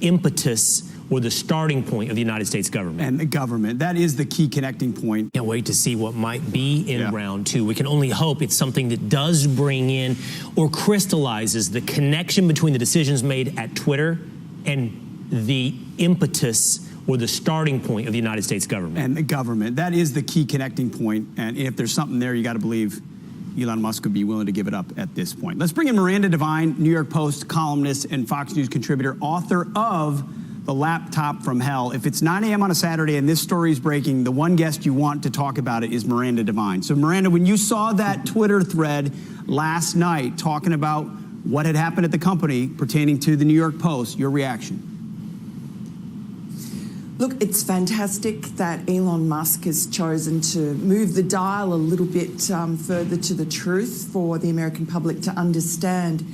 impetus or the starting point of the United States government. And the government, that is the key connecting point. Can't wait to see what might be in round two. We can only hope it's something that does bring in or crystallizes the connection between the decisions made at Twitter and the impetus or the starting point of the United States government. And the government, that is the key connecting point. And if there's something there, you got to believe Elon Musk would be willing to give it up at this point. Let's bring in Miranda Devine, New York Post columnist and Fox News contributor, author of The Laptop from Hell. If it's 9 a.m. on a Saturday and this story is breaking, the one guest you want to talk about it is Miranda Devine. So Miranda, when you saw that Twitter thread last night talking about what had happened at the company pertaining to the New York Post, your reaction? Look, it's fantastic that Elon Musk has chosen to move the dial a little bit further to the truth for the American public to understand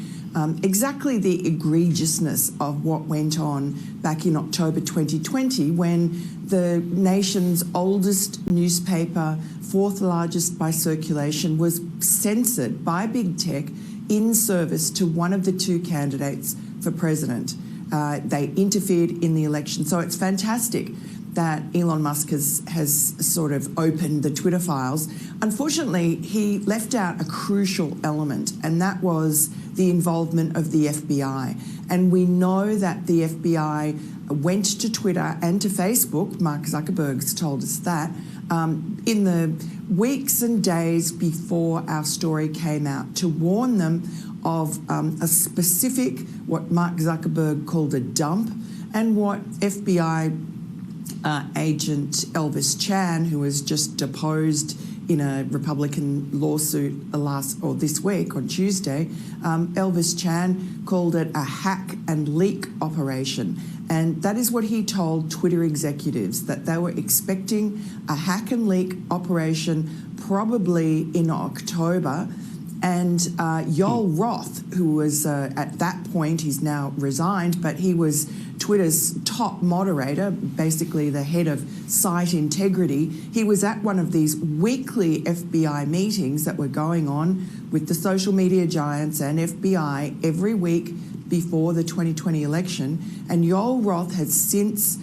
exactly the egregiousness of what went on back in October 2020 when the nation's oldest newspaper, fourth largest by circulation, was censored by big tech in service to one of the two candidates for president. They interfered in the election. So it's fantastic that Elon Musk has sort of opened the Twitter files. Unfortunately, he left out a crucial element, and that was the involvement of the FBI. And we know that the FBI went to Twitter and to Facebook, Mark Zuckerberg's told us that, in the weeks and days before our story came out to warn them of a specific, what Mark Zuckerberg called a dump, and what FBI agent Elvis Chan, who was just deposed in a Republican lawsuit this week on Tuesday, Elvis Chan called it a hack and leak operation. And that is what he told Twitter executives, that they were expecting a hack and leak operation probably in October. And Yoel Roth, who was at that point, he's now resigned, but he was Twitter's top moderator, basically the head of site integrity. He was at one of these weekly FBI meetings that were going on with the social media giants and FBI every week before the 2020 election. And Yoel Roth has since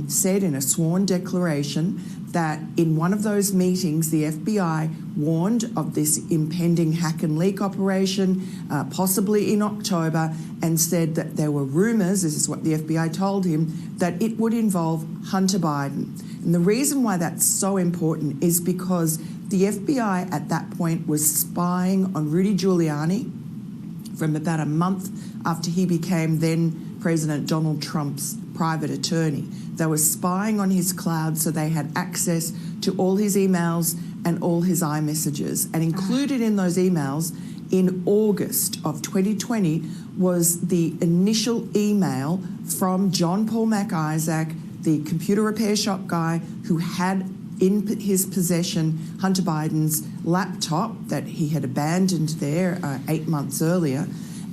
said in a sworn declaration that in one of those meetings, the FBI warned of this impending hack and leak operation, possibly in October, and said that there were rumors, this is what the FBI told him, that it would involve Hunter Biden. And the reason why that's so important is because the FBI at that point was spying on Rudy Giuliani from about a month after he became then President Donald Trump's private attorney. They were spying on his cloud, so they had access to all his emails and all his iMessages. And included in those emails in August of 2020 was the initial email from John Paul MacIsaac, the computer repair shop guy who had in his possession Hunter Biden's laptop that he had abandoned there 8 months earlier.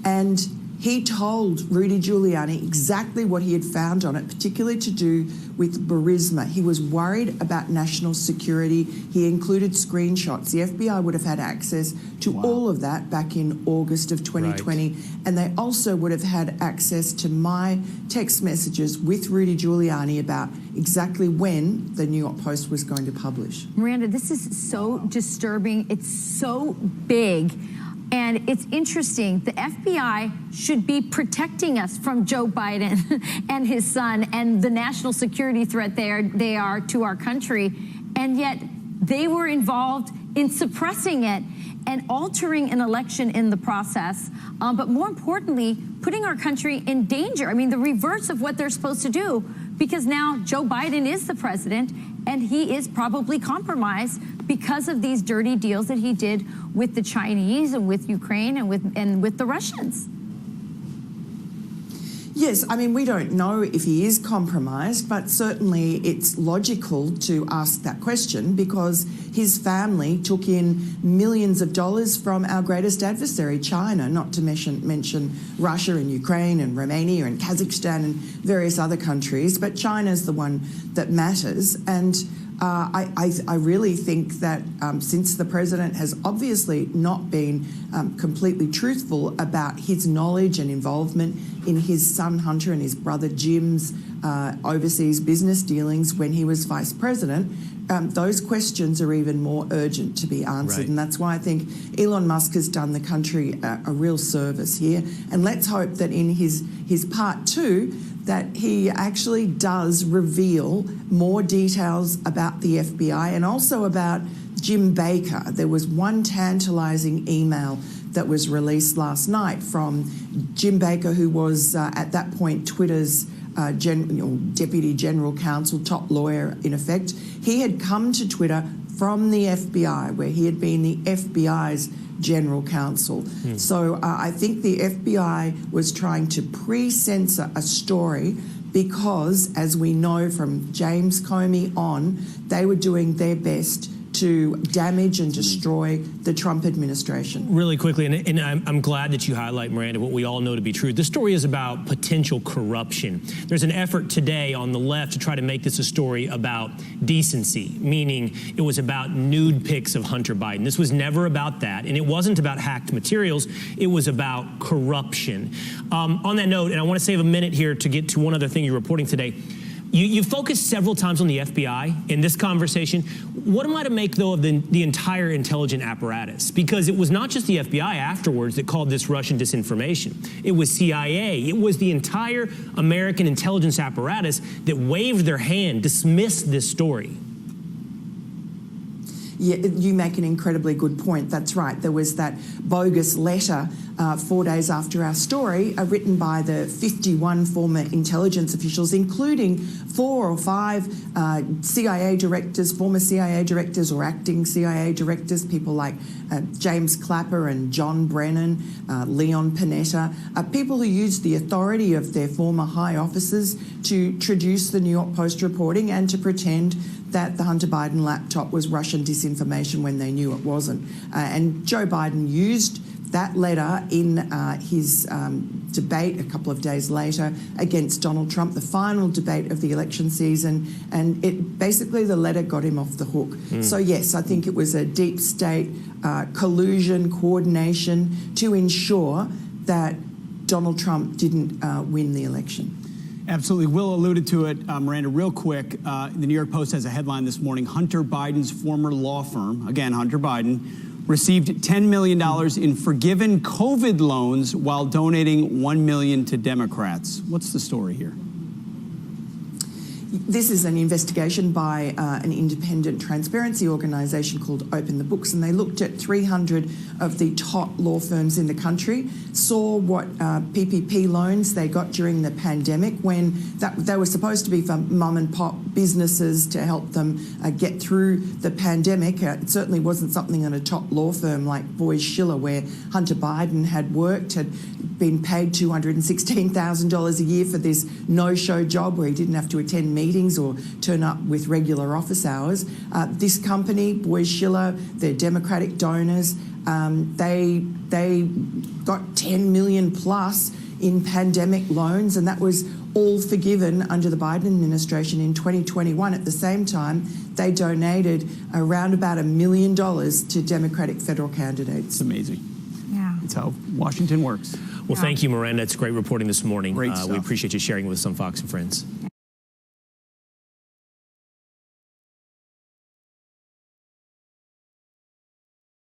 And he told Rudy Giuliani exactly what he had found on it, particularly to do with Burisma. He was worried about national security. He included screenshots. The FBI would have had access to all of that back in August of 2020. Right. And they also would have had access to my text messages with Rudy Giuliani about exactly when the New York Post was going to publish. Miranda, this is so disturbing. It's so big. And it's interesting, the FBI should be protecting us from Joe Biden and his son and the national security threat they are to our country. And yet they were involved in suppressing it and altering an election in the process. But more importantly, putting our country in danger. I mean, the reverse of what they're supposed to do, because now Joe Biden is the president and he is probably compromised because of these dirty deals that he did with the Chinese and with Ukraine and with the Russians. Yes, I mean, we don't know if he is compromised, but certainly it's logical to ask that question because his family took in millions of dollars from our greatest adversary, China, not to mention Russia and Ukraine and Romania and Kazakhstan and various other countries, but China's the one that matters. And I really think that since the president has obviously not been completely truthful about his knowledge and involvement in his son Hunter and his brother Jim's overseas business dealings when he was vice president, those questions are even more urgent to be answered. Right. And that's why I think Elon Musk has done the country a real service here. And let's hope that in his part two, that he actually does reveal more details about the FBI and also about Jim Baker. There was one tantalising email that was released last night from Jim Baker, who was at that point Twitter's Deputy General Counsel, top lawyer in effect. He had come to Twitter from the FBI, where he had been the FBI's general counsel. So I think the FBI was trying to pre-censor a story because, as we know from James Comey on, they were doing their best to damage and destroy the Trump administration. Really quickly, and I'm glad that you highlight, Miranda, what we all know to be true. This story is about potential corruption. There's an effort today on the left to try to make this a story about decency, meaning it was about nude pics of Hunter Biden. This was never about that, and it wasn't about hacked materials. It was about corruption. On that note, and I want to save a minute here to get to one other thing you're reporting today. You focused several times on the FBI in this conversation. What am I to make, though, of the entire intelligence apparatus? Because it was not just the FBI afterwards that called this Russian disinformation. It was CIA. It was the entire American intelligence apparatus that waved their hand, dismissed this story. Yeah, you make an incredibly good point. That's right. There was that bogus letter 4 days after our story, written by the 51 former intelligence officials, including 4 or 5 CIA directors, former CIA directors or acting CIA directors, people like James Clapper and John Brennan, Leon Panetta, people who used the authority of their former high officers to traduce the New York Post reporting and to pretend that the Hunter Biden laptop was Russian disinformation when they knew it wasn't. And Joe Biden used that letter in his debate a couple of days later against Donald Trump, the final debate of the election season, and it basically the letter got him off the hook. So yes, I think it was a deep state collusion, coordination to ensure that Donald Trump didn't win the election. Absolutely. Will alluded to it, Miranda, real quick. The New York Post has a headline this morning. Hunter Biden's former law firm, again, Hunter Biden, received $10 million in forgiven COVID loans while donating $1 million to Democrats. What's the story here? This is an investigation by an independent transparency organisation called Open the Books, and they looked at 300 of the top law firms in the country, saw what PPP loans they got during the pandemic when they were supposed to be for mum and pop businesses to help them get through the pandemic. It certainly wasn't something in a top law firm like Boies Schiller, where Hunter Biden had worked, had been paid $216,000 a year for this no-show job where he didn't have to attend meetings or turn up with regular office hours. This company, Boies Schiller, their Democratic donors, they got $10 million plus in pandemic loans, and that was all forgiven under the Biden administration in 2021. At the same time, they donated around about $1 million to Democratic federal candidates. It's amazing. Yeah. It's how Washington works. Well, thank you, Miranda. It's great reporting this morning. Great stuff. We appreciate you sharing with us on Fox and Friends.